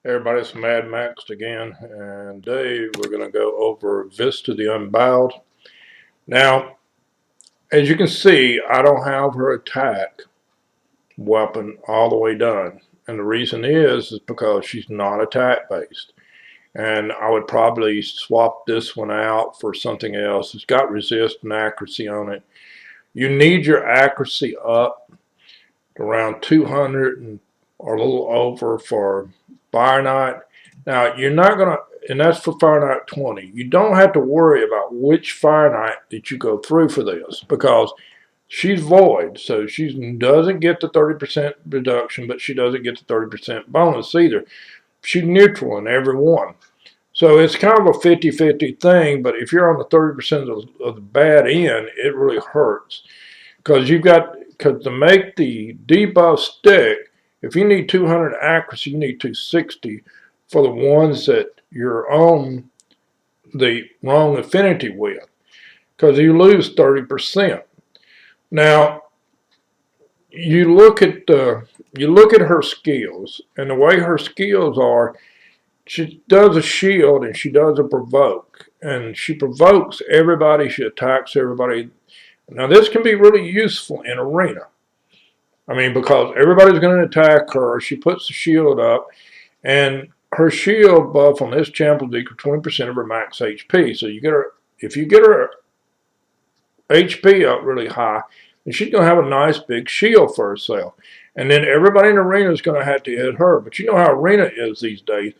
Everybody, it's Madmaxed again, and today we're going to go over Visix The Unbowed. Now, as you can see, I don't have her attack weapon all the way done, and the reason is because she's not attack based. And I would probably swap this one out for something else. It's got resist and accuracy on it. You need your accuracy up around 200 or a little over for Fire Knight. Now, you're not going to, and that's for Fire Knight 20. You don't have to worry about which Fire Knight that you go through for this because she's void. So she doesn't get the 30% reduction, but she doesn't get the 30% bonus either. She's neutral in every one. So it's kind of a 50-50 thing, but if you're on the 30% of the bad end, it really hurts. Because to make the debuff stick, if you need 200 accuracy, you need 260 for the ones that you're on the wrong affinity with, because you lose 30%. Now, you look at her skills, and the way her skills are, she does a shield and she does a provoke, and she provokes everybody, she attacks everybody. Now, this can be really useful in arena. I mean, because everybody's going to attack her. She puts the shield up, and her shield buff on this champion is equal to 20% of her max HP. So if you get her HP up really high, then she's going to have a nice big shield for herself. And then everybody in the arena is going to have to hit her. But you know how arena is these days.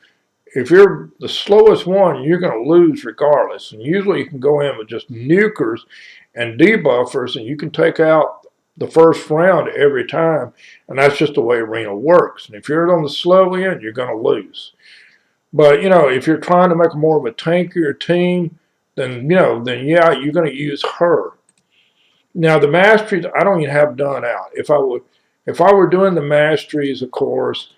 If you're the slowest one, you're going to lose regardless. And usually you can go in with just nukers and debuffers, and you can take out the first round every time. And that's just the way arena works. And if you're on the slow end, you're going to lose. But, if you're trying to make more of a tankier team, then yeah, you're going to use her. Now, the Masteries, I don't even have done out. If I were doing the Masteries, of course,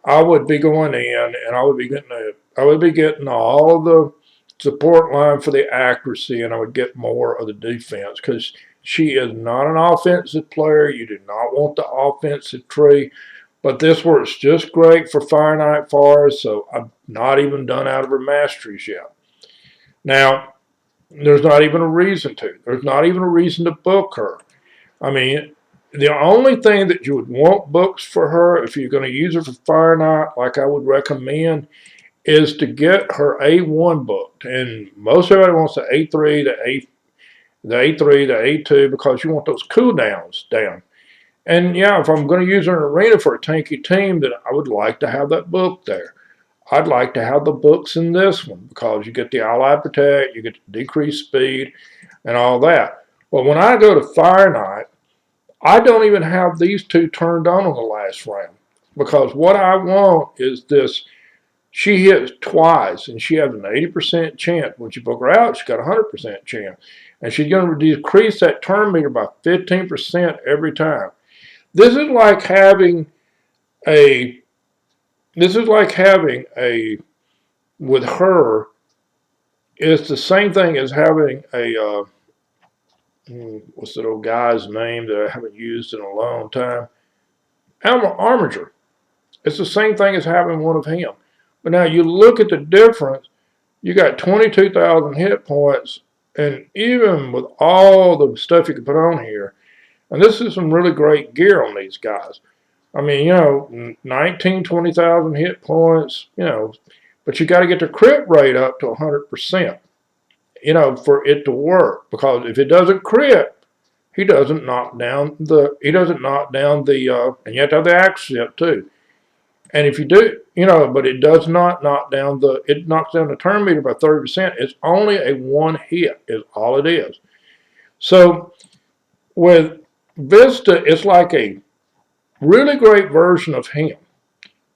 I would be going in and I would be getting all of the support line for the accuracy, and I would get more of the defense because she is not an offensive player. You do not want the offensive tree, but this works just great for Fire Knight Forest, so I've not even done out of her Masteries yet. Now, there's not even a reason to. There's not even a reason to book her. I mean, the only thing that you would want books for her, if you're going to use her for Fire Knight, like I would recommend, is to get her A1 booked. And most everybody wants the A3, the A3, the A2, because you want those cooldowns down. And yeah, if I'm going to use her in an arena for a tanky team, then I would like to have that book there. I'd like to have the books in this one because you get the Allied Protect, you get the decreased speed, and all that. But when I go to Fire Knight, I don't even have these two turned on the last round because what I want is this. She hits twice and she has an 80% chance. When you book her out, she's got a 100% chance. And she's going to decrease that turn meter by 15% every time. This is like having a, with her, it's the same thing as having a, what's that old guy's name that I haven't used in a long time? Armiger. It's the same thing as having one of him. But now you look at the difference, you got 22,000 hit points, and even with all the stuff you can put on here, and this is some really great gear on these guys. I mean, 19, 20,000 hit points, but you got to get the crit rate up to 100%, for it to work. Because if it doesn't crit, he doesn't knock down the, and you have to have the accuracy up too. And if you do, but it does not knock down it knocks down the turn meter by 30%. It's only a one hit is all it is. So with Vista, it's like a really great version of him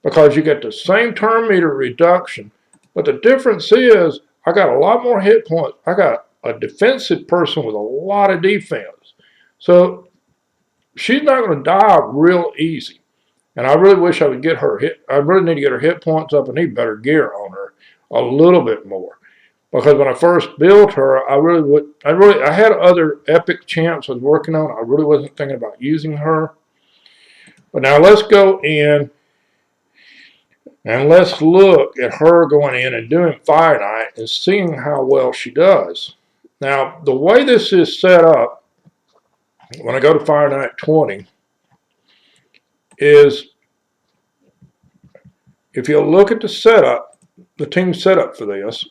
because you get the same turn meter reduction, but the difference is I got a lot more hit points. I got a defensive person with a lot of defense. So she's not going to die real easy. And I really wish I would get her hit. I really need to get her hit points up and need better gear on her a little bit more. Because when I first built her, I had other epic champs I was working on. I really wasn't thinking about using her. But now let's go in. And let's look at her going in and doing Fire Knight and seeing how well she does. Now, the way this is set up, when I go to Fire Knight 20, is if you look at the setup, the team setup for this,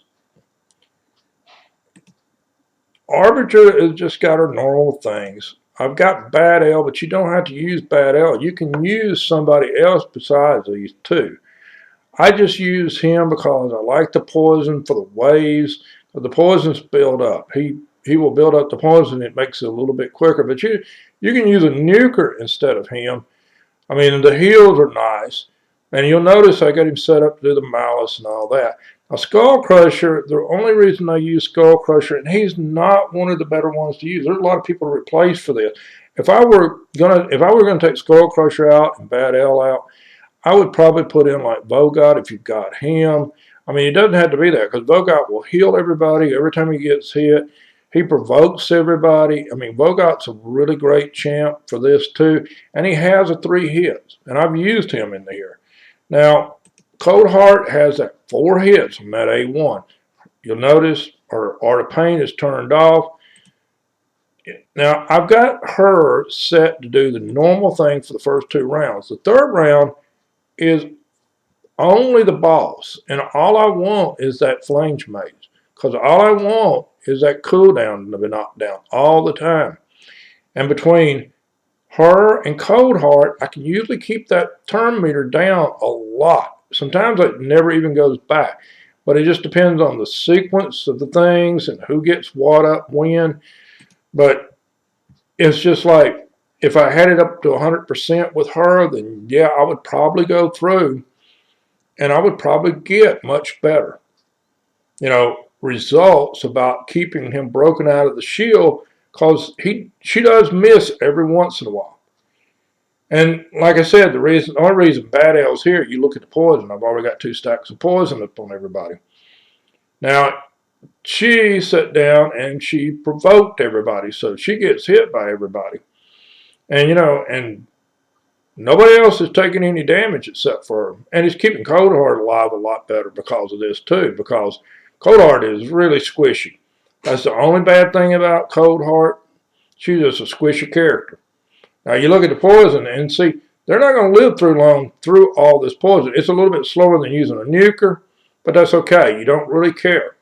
Arbiter has just got her normal things. I've got Bad L, but you don't have to use Bad L. You can use somebody else besides these two. I just use him because I like the poison for the waves. The poison's build up. He will build up the poison. It makes it a little bit quicker. But you can use a nuker instead of him. I mean, the heals are nice. And you'll notice I got him set up to do the malice and all that. Now, Skull Crusher, the only reason I use Skull Crusher, and he's not one of the better ones to use. There's a lot of people to replace for this. If I were gonna take Skull Crusher out and Bad L out, I would probably put in like Vogot if you've got him. I mean, it doesn't have to be that because Vogot will heal everybody every time he gets hit. He provokes everybody. I mean, Vogot's a really great champ for this too, and he has a 3 hits, and I've used him in here. Now, Cold Heart has that 4 hits on that A1. You'll notice her Art of Pain is turned off. Now, I've got her set to do the normal thing for the first 2 rounds. The 3rd round is only the boss, and all I want is that Flange Mage, because all I want is that cooldown to be knocked down all the time. And between her and Cold Heart, I can usually keep that turn meter down a lot. Sometimes it never even goes back, but it just depends on the sequence of the things and who gets what up when. But it's just like, if I had it up to 100% with her, then yeah, I would probably go through and I would probably get much better, results about keeping him broken out of the shield, because she does miss every once in a while. And like I said, the only reason Bad L's here, you look at the poison. I've already got 2 stacks of poison up on everybody. Now, she sat down and she provoked everybody, so she gets hit by everybody. And, and nobody else is taking any damage except for her. And it's keeping Cold Heart alive a lot better because of this too, because Cold Heart is really squishy. That's the only bad thing about Cold Heart. She's just a squishy character. Now you look at the poison and see, they're not going to live through all this poison. It's a little bit slower than using a nuker, but that's okay. You don't really care.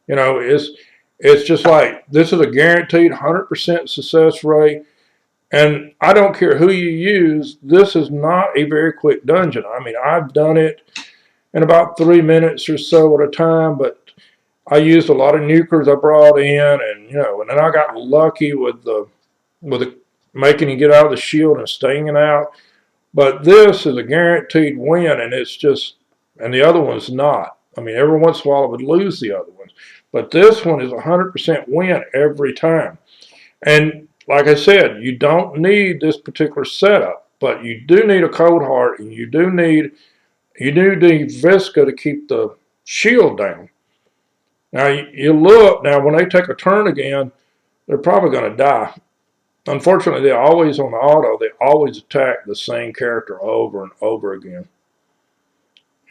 It's just like, this is a guaranteed 100% success rate. And I don't care who you use, this is not a very quick dungeon. I mean, I've done it in about 3 minutes or so at a time, but I used a lot of nukers I brought in, and and then I got lucky with the making you get out of the shield and staying out. But this is a guaranteed win, and and the other one's not. I mean, every once in a while I would lose the other ones, but this one is a 100% win every time. And like I said, you don't need this particular setup, but you do need a Cold Heart, and you do need Visca to keep the shield down. Now you look, now when they take a turn again, they're probably going to die. Unfortunately, they're always on the auto. They always attack the same character over and over again.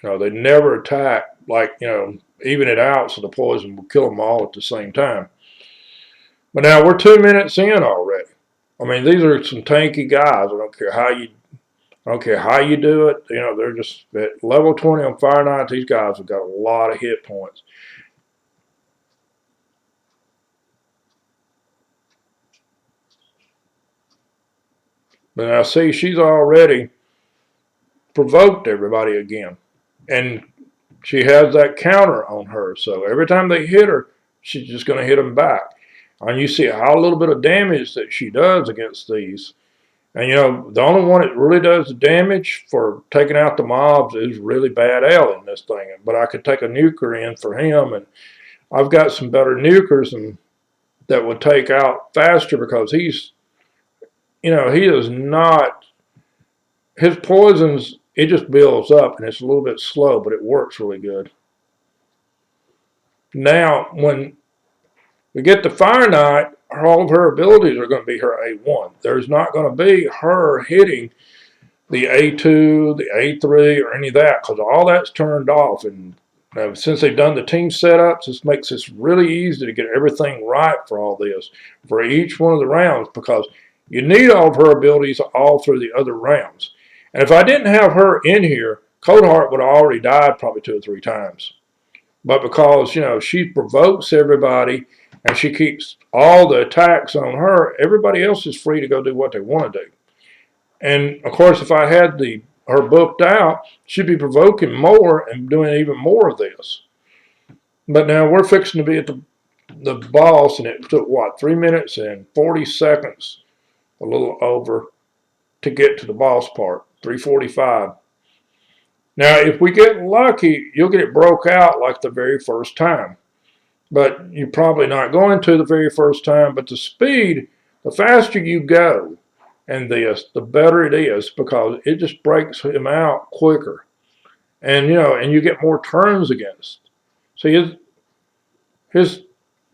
They never attack, like, even it out so the poison will kill them all at the same time. But now we're 2 minutes in already. I mean, these are some tanky guys. I don't care how you do it. They're just at level 20 on Fire Knight. These guys have got a lot of hit points. But now see, she's already provoked everybody again. And she has that counter on her. So every time they hit her, she's just going to hit them back. And you see how little bit of damage that she does against these. And the only one that really does the damage for taking out the mobs is really Bad L in this thing. But I could take a nuker in for him, and I've got some better nukers that would take out faster, because he's, he is not, his poisons, it just builds up, and it's a little bit slow, but it works really good. Now, when we get to Fire Knight, all of her abilities are going to be her A1. There's not going to be her hitting the A2, the A3, or any of that, because all that's turned off. And since they've done the team setups, this makes this really easy to get everything right for all this, for each one of the rounds, because you need all of her abilities all through the other rounds. And if I didn't have her in here, Coldheart would have already died probably 2 or 3 times. But because, she provokes everybody and she keeps all the attacks on her, everybody else is free to go do what they want to do. And of course, if I had her booked out, she'd be provoking more and doing even more of this. But now we're fixing to be at the boss, and it took, 3 minutes and 40 seconds, a little over, to get to the boss part, 3:45. Now, if we get lucky, you'll get it broke out like the very first time. But you're probably not going to the very first time. But the speed, the faster you go, and the better it is, because it just breaks him out quicker. And, and you get more turns against. See,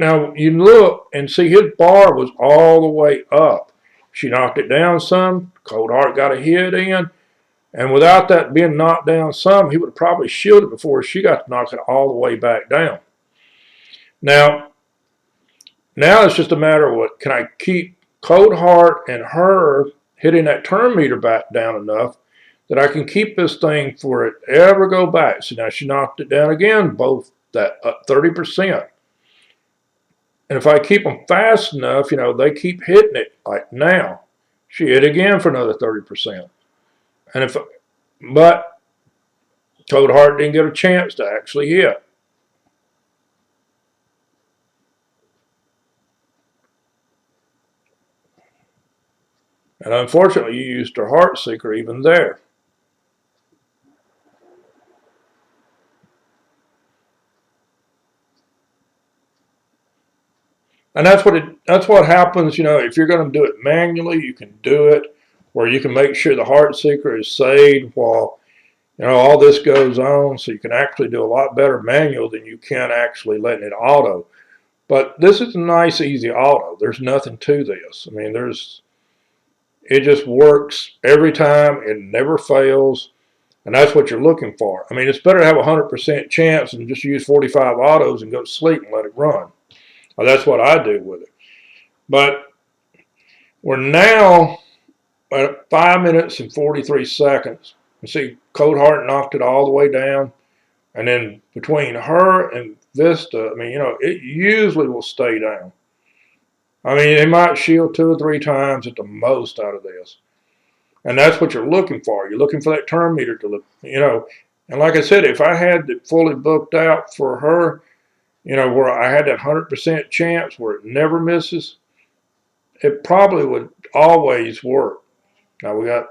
now you look and see his bar was all the way up. She knocked it down some. Coldheart got a hit in. And without that being knocked down some, he would have probably shielded before she got to knock it all the way back down. Now it's just a matter of can I keep Coldheart and her hitting that turn meter back down enough that I can keep this thing for it ever go back. So now she knocked it down again, both that 30%. And if I keep them fast enough, they keep hitting it. Like now, she hit again for another 30%. But Coldheart didn't get a chance to actually hit. And unfortunately, you used her Heart Seeker even there. And that's what happens, if you're going to do it manually, you can do it where you can make sure the Heart Seeker is saved while, all this goes on, so you can actually do a lot better manual than you can actually letting it auto. But this is a nice, easy auto. There's nothing to this. I mean, it just works every time. It never fails. And that's what you're looking for. I mean, it's better to have a 100% chance than just use 45 autos and go to sleep and let it run. Well, that's what I do with it. But we're now at 5 minutes and 43 seconds. You see, Coldheart knocked it all the way down. And then between her and Vista, I mean, it usually will stay down. I mean, they might shield 2 or 3 times at the most out of this. And that's what you're looking for. You're looking for that turn meter to look, And like I said, if I had it fully booked out for her, where I had that 100% chance where it never misses, it probably would always work. Now we got,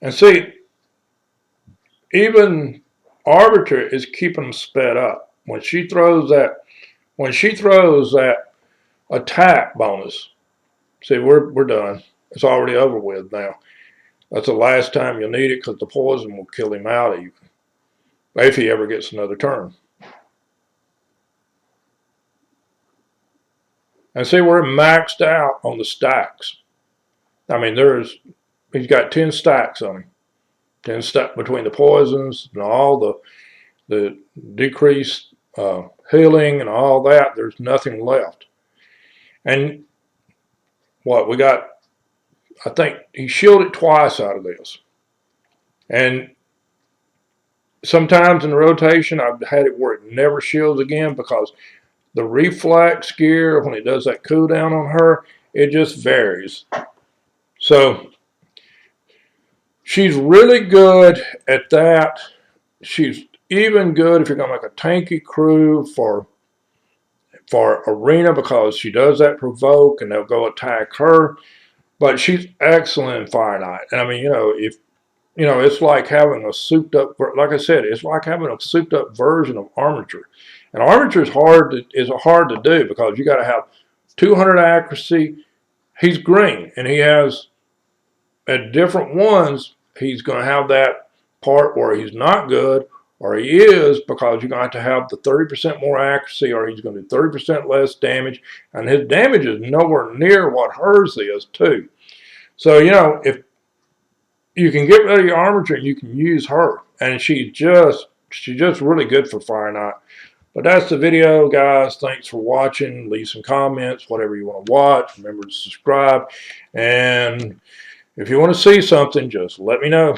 and see, even Arbiter is keeping them sped up. When she throws that attack bonus, see, we're done. It's already over with now. That's the last time you'll need it, because the poison will kill him out even, if he ever gets another turn. And see, we're maxed out on the stacks. I mean, he's got 10 stacks on him. 10 stacks between the poisons and all the decreased healing and all that. There's nothing left. And we got, I think he shielded twice out of this. And sometimes in the rotation, I've had it where it never shields again, because the reflex gear, when it does that cooldown on her, it just varies. So she's really good at that. She's even good if you're going to make a tanky crew for arena, because she does that provoke and they'll go attack her. But she's excellent in Fire Knight. And I mean, it's like having a souped up, like I said, it's like having a souped up version of Armature. And Armature is hard to do, because you got to have 200 accuracy. He's green, and he has, at different ones, he's going to have that part where he's not good, or he is, because you're going to have the 30% more accuracy, or he's going to do 30% less damage, and his damage is nowhere near what hers is too. So, you know, if you can get rid of your armature, you can use her, and she's just really good for Fire Knight. But that's the video, guys. Thanks for watching. Leave some comments, whatever you want to watch. Remember to subscribe, and if you want to see something, just let me know.